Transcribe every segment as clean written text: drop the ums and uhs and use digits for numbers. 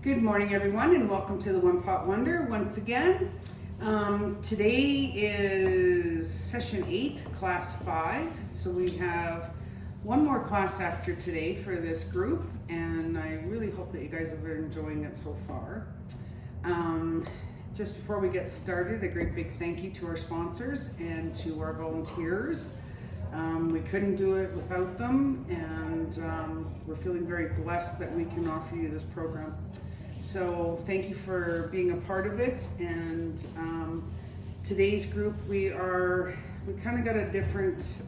Good morning, everyone, and welcome to the One Pot Wonder once again. Today is session 8, class 5. So we have one more class after today for this group, and I really hope that you guys have been enjoying it so far. Just before we get started, a great big thank you to our sponsors and to our volunteers. We couldn't do it without them, and we're feeling very blessed that we can offer you this program. So thank you for being a part of it. And today's group, we kind of got a different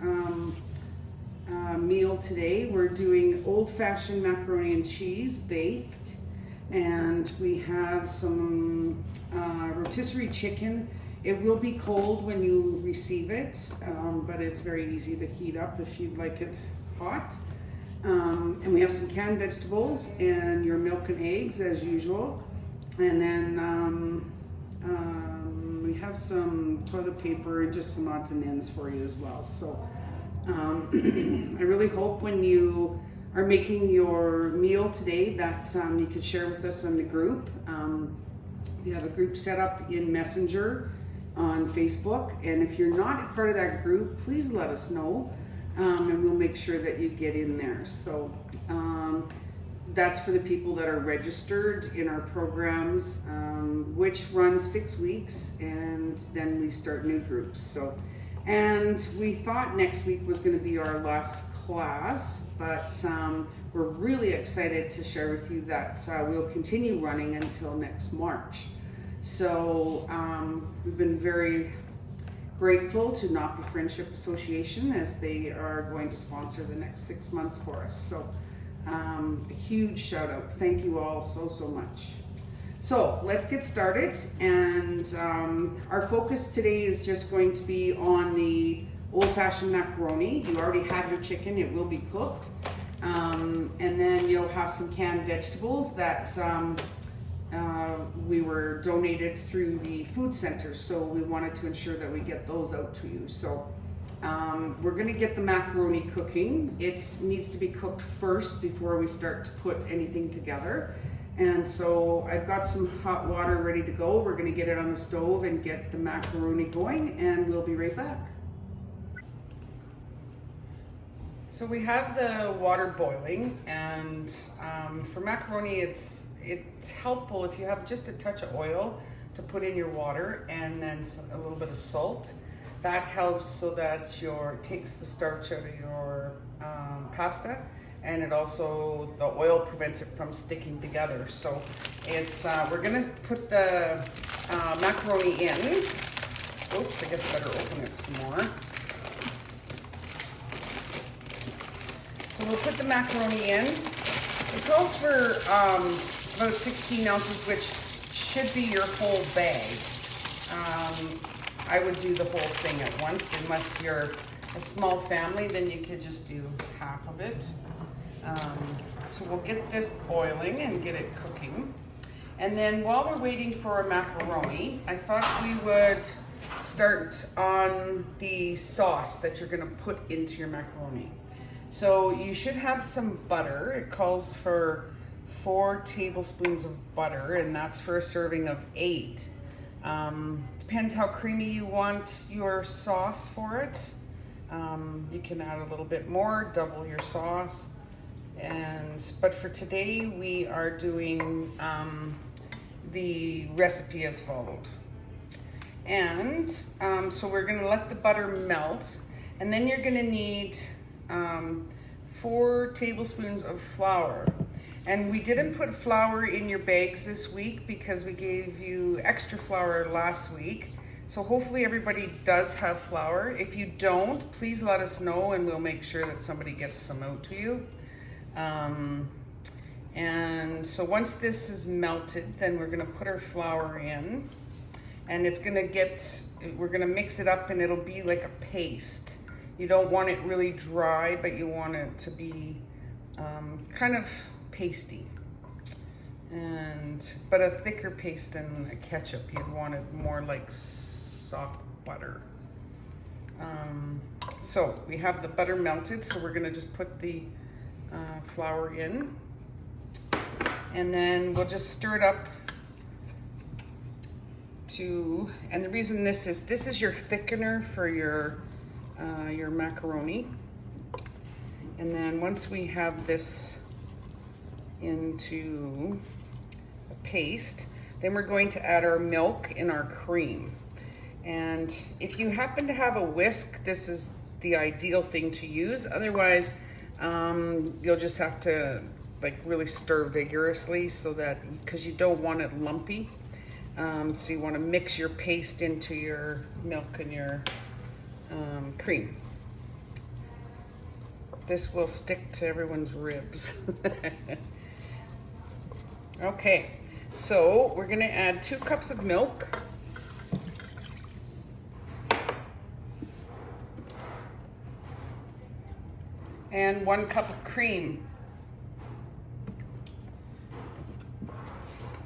meal today. We're doing old-fashioned macaroni and cheese baked, and we have some rotisserie chicken. It will be cold when you receive it, but it's very easy to heat up if you'd like it hot. And we have some canned vegetables and your milk and eggs as usual. And then we have some toilet paper and just some odds and ends for you as well. So I really hope when you are making your meal today that you could share with us in the group. We have a group set up in Messenger on Facebook, and if you're not a part of that group, please let us know. And we'll make sure that you get in there. So that's for the people that are registered in our programs, which run 6 weeks, and then we start new groups. So, and we thought next week was going to be our last class, but we're really excited to share with you that we'll continue running until next March. So we've been very grateful to Napi Friendship Association as they are going to sponsor the next 6 months for us. So a huge shout out. Thank you all so much. So let's get started. And our focus today is just going to be on the old-fashioned macaroni. You already have your chicken, it will be cooked. And then you'll have some canned vegetables that we were donated through the food center, so we wanted to ensure that we get those out to you. So we're going to get the macaroni cooking. It needs to be cooked first before we start to put anything together. And so I've got some hot water ready to go. We're going to get it on the stove and get the macaroni going, and we'll be right back. So we have the water boiling, and for macaroni it's helpful if you have just a touch of oil to put in your water, and then a little bit of salt. That helps so that takes the starch out of your pasta, and it also, the oil prevents it from sticking together. So it's we're gonna put the macaroni in. Oops, I guess I better open it some more. So we'll put the macaroni in. It goes for about 16 ounces, which should be your whole bag. I would do the whole thing at once. Unless you're a small family, then you could just do half of it. So we'll get this boiling and get it cooking. And then while we're waiting for our macaroni, I thought we would start on the sauce that you're gonna put into your macaroni. So you should have some butter. It calls for 4 tablespoons of butter, and that's for a serving of 8. Depends how creamy you want your sauce for it. You can add a little bit more, double your sauce. But for today, we are doing the recipe as followed. And so we're gonna let the butter melt, and then you're gonna need 4 tablespoons of flour. And we didn't put flour in your bags this week because we gave you extra flour last week. So hopefully everybody does have flour. If you don't, please let us know and we'll make sure that somebody gets some out to you. And so once this is melted, then we're gonna put our flour in, and we're gonna mix it up, and it'll be like a paste. You don't want it really dry, but you want it to be kind of pasty, but a thicker paste than a ketchup. You'd want it more like soft butter. So we have the butter melted, so we're gonna just put the flour in. And then we'll just stir it up to, and the reason this is your thickener for your macaroni. And then once we have this into a paste, then we're going to add our milk and our cream. And if you happen to have a whisk, this is the ideal thing to use. Otherwise, you'll just have to like really stir vigorously, so that, because you don't want it lumpy. So you want to mix your paste into your milk and your cream. This will stick to everyone's ribs. Okay, so we're gonna add 2 cups of milk. And 1 cup of cream.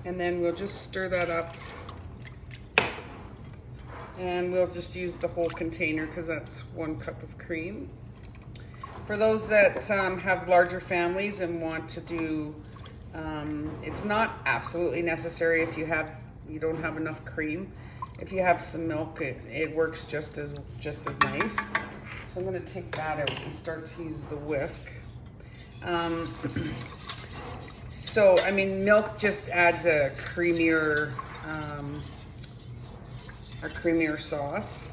And then we'll just stir that up. And we'll just use the whole container because that's 1 cup of cream. For those that have larger families and want to do, it's not absolutely necessary if you don't have enough cream. If you have some milk, it works just as nice. So I'm going to take that out and start to use the whisk. So I mean, milk just adds a creamier sauce.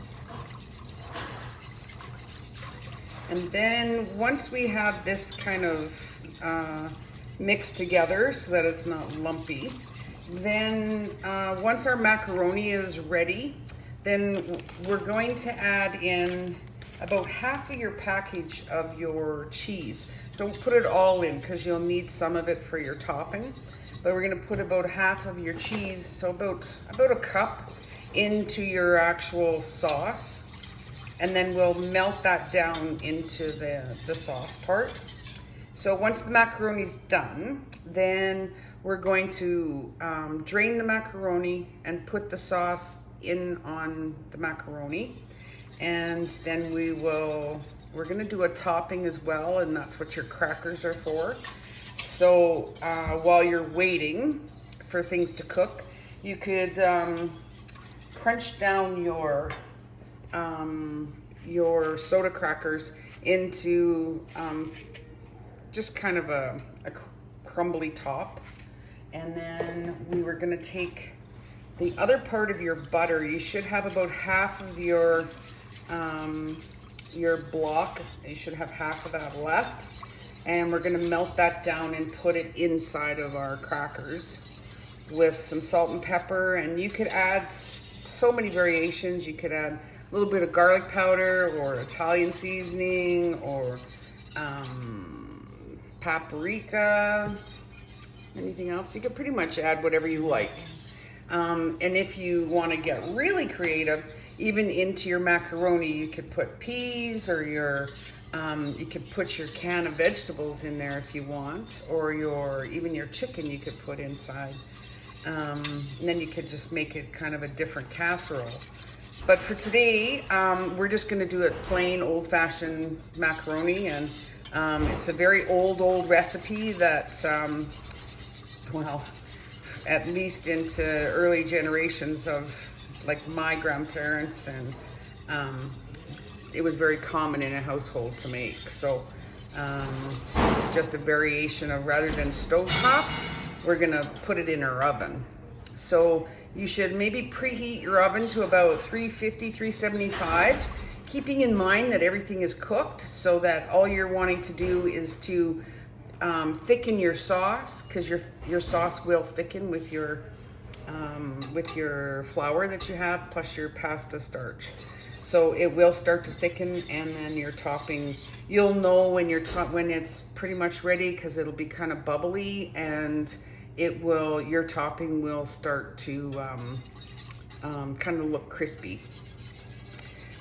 And then once we have this kind of mixed together so that it's not lumpy, then once our macaroni is ready, then we're going to add in about half of your package of your cheese. Don't put it all in because you'll need some of it for your topping. But we're going to put about half of your cheese, so about a cup, into your actual sauce. And then we'll melt that down into the sauce part. So once the macaroni's done, then we're going to drain the macaroni and put the sauce in on the macaroni. And then we're gonna do a topping as well, and that's what your crackers are for. So while you're waiting for things to cook, you could crunch down your soda crackers into just kind of a crumbly top. And then we were gonna take the other part of your butter. You should have about half of your block. You should have half of that left. And we're gonna melt that down and put it inside of our crackers with some salt and pepper. And you could add so many variations. You could add a little bit of garlic powder or Italian seasoning or paprika, anything else. You could pretty much add whatever you like. And if you want to get really creative, even into your macaroni, you could put peas, or you could put your can of vegetables in there if you want, or even your chicken you could put inside. And then you could just make it kind of a different casserole. But for today, we're just going to do it plain old-fashioned macaroni, and it's a very old recipe that, well, at least into early generations of like my grandparents, and it was very common in a household to make. So this is just a variation of, rather than stovetop, we're gonna put it in our oven. So you should maybe preheat your oven to about 350, 375, keeping in mind that everything is cooked, so that all you're wanting to do is to thicken your sauce, because your sauce will thicken with your flour that you have, plus your pasta starch. So it will start to thicken, and then your topping, you'll know when when it's pretty much ready, because it'll be kind of bubbly, and your topping will start to kind of look crispy.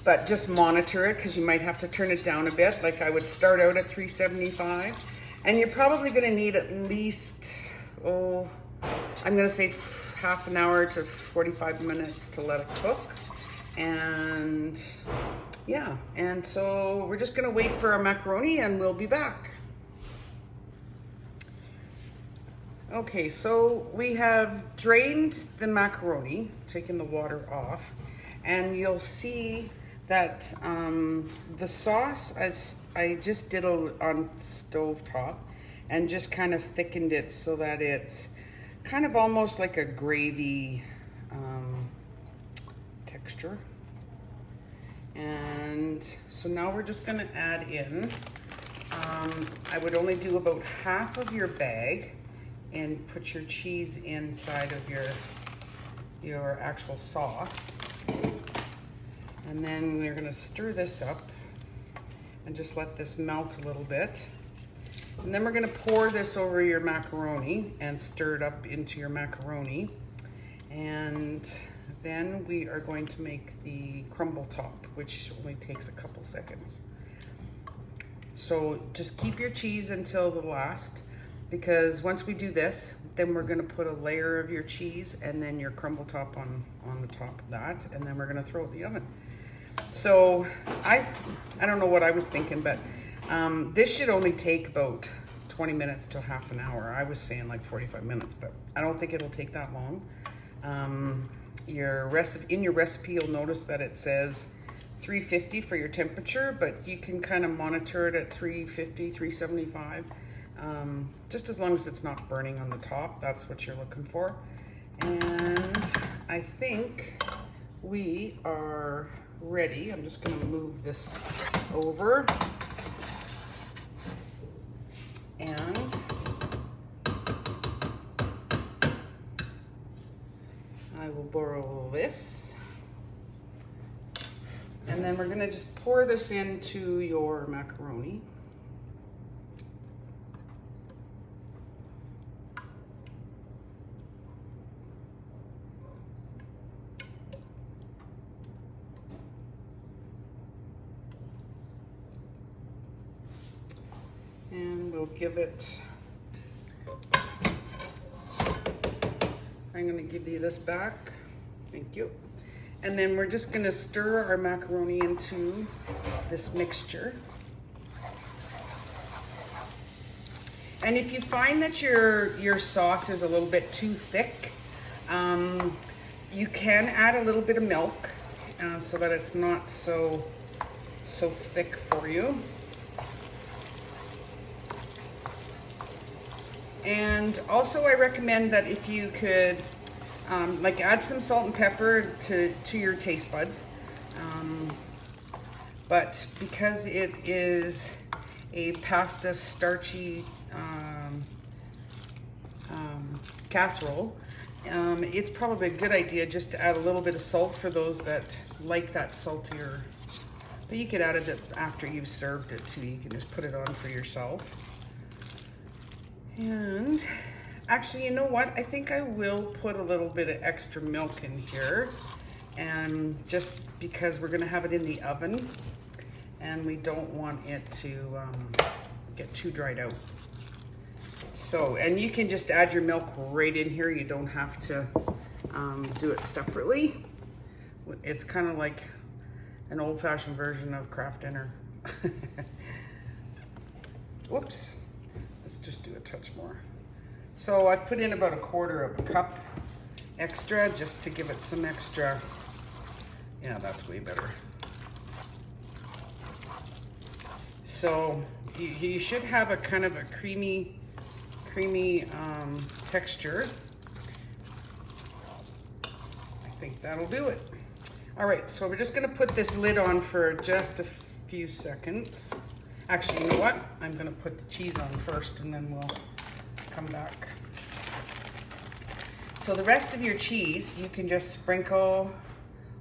But just monitor it, because you might have to turn it down a bit. Like I would start out at 375, and you're probably going to need at least, I'm going to say half an hour to 45 minutes to let it cook. And yeah, and so we're just going to wait for our macaroni, and we'll be back. Okay, so we have drained the macaroni, taken the water off, and you'll see that the sauce, as I just did on stovetop, and just kind of thickened it so that it's kind of almost like a gravy texture. And so now we're just gonna add in, I would only do about half of your bag and put your cheese inside of your actual sauce. And then we're gonna stir this up and just let this melt a little bit. And then we're gonna pour this over your macaroni and stir it up into your macaroni. And then we are going to make the crumble top, which only takes a couple seconds. So just keep your cheese until the last, because once we do this, then we're gonna put a layer of your cheese and then your crumble top on the top of that, and then we're gonna throw it in the oven. So I don't know what I was thinking, but this should only take about 20 minutes to half an hour. I was saying like 45 minutes, but I don't think it'll take that long. In your recipe, you'll notice that it says 350 for your temperature, but you can kind of monitor it at 350, 375. Just as long as it's not burning on the top, that's what you're looking for. And I think we are ready. I'm just gonna move this over. And I will borrow this. And then we're gonna just pour this into your macaroni. And we'll give it, I'm gonna give you this back. Thank you. And then we're just gonna stir our macaroni into this mixture. And if you find that your sauce is a little bit too thick, you can add a little bit of milk so that it's not so thick for you. And also I recommend that if you could like add some salt and pepper to your taste buds. But because it is a pasta starchy casserole, it's probably a good idea just to add a little bit of salt for those that like that saltier. But you could add it after you've served it too. You can just put it on for yourself. And actually, you know what? I think I will put a little bit of extra milk in here, and just because we're gonna have it in the oven and we don't want it to get too dried out. So, and you can just add your milk right in here. You don't have to do it separately. It's kind of like an old-fashioned version of Kraft Dinner. Whoops. Let's just do a touch more. So I put in about 1/4 of a cup extra just to give it some extra. Yeah, that's way better. So you should have a kind of a creamy texture. I think that'll do it. All right, so we're just gonna put this lid on for just a few seconds. Actually, you know what? I'm gonna put the cheese on first and then we'll come back. So the rest of your cheese, you can just sprinkle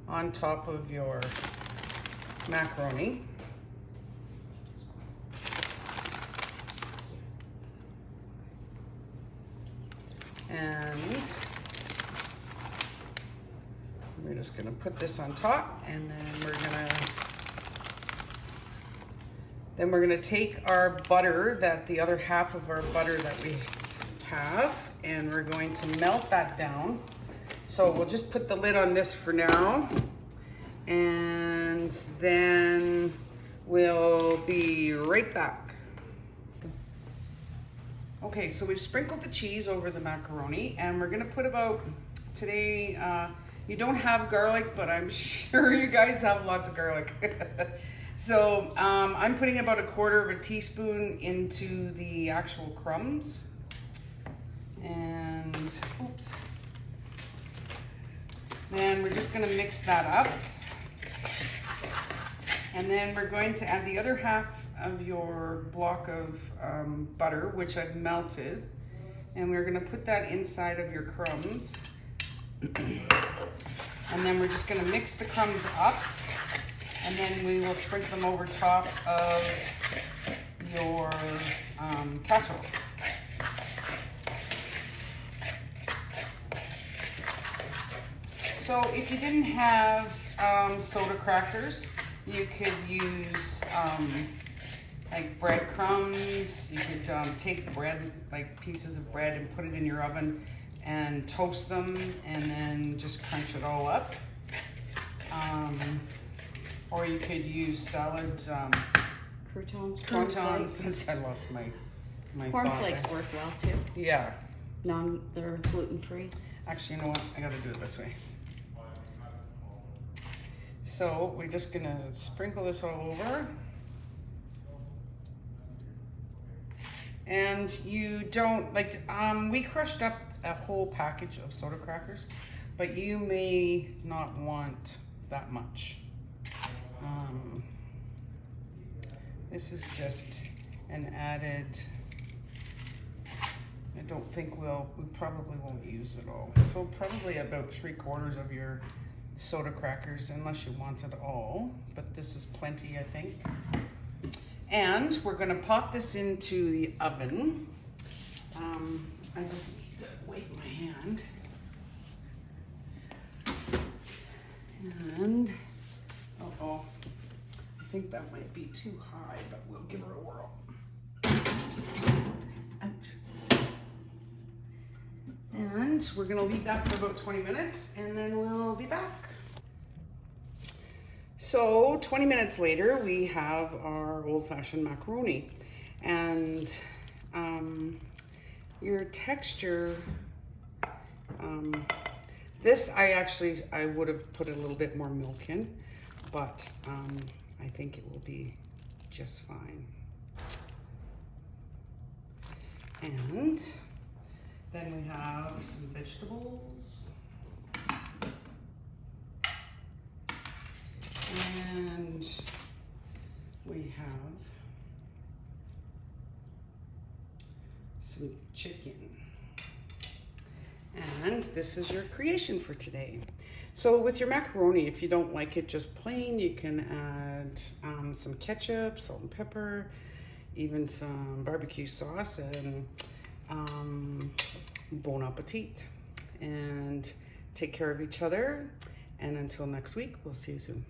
on top of your macaroni. And we're just gonna put this on top, and then we're gonna take our butter, the other half of our butter that we have, and we're going to melt that down. So we'll just put the lid on this for now, and then we'll be right back. Okay, so we've sprinkled the cheese over the macaroni, and we're gonna put about, today, you don't have garlic, but I'm sure you guys have lots of garlic. So I'm putting about 1/4 teaspoon into the actual crumbs. And, oops. Then we're just gonna mix that up. And then we're going to add the other half of your block of butter, which I've melted. And we're gonna put that inside of your crumbs. And then we're just gonna mix the crumbs up. And then we will sprinkle them over top of your casserole. So if you didn't have soda crackers, you could use like breadcrumbs. You could take bread, like pieces of bread, and put it in your oven and toast them, and then just crunch it all up. Or you could use salad Croutons. I lost my Cornflakes work well too. Yeah. They're gluten free. Actually, you know what? I gotta do it this way. So we're just gonna sprinkle this all over. And you don't, like, we crushed up a whole package of soda crackers, but you may not want that much. This is just an added, I don't think we probably won't use it all. So probably about 3/4 of your soda crackers, unless you want it all, but this is plenty, I think. And we're gonna pop this into the oven. I just need to wipe my hand. And, uh-oh, I think that might be too high, but we'll give her a whirl. Ouch. And we're gonna leave that for about 20 minutes, and then we'll be back. So 20 minutes later, we have our old-fashioned macaroni. And your texture, this I would have put a little bit more milk in, but I think it will be just fine. And then we have some vegetables. And we have some chicken. And this is your creation for today. So with your macaroni, if you don't like it just plain, you can add some ketchup, salt and pepper, even some barbecue sauce, and bon appetit. And take care of each other. And until next week, we'll see you soon.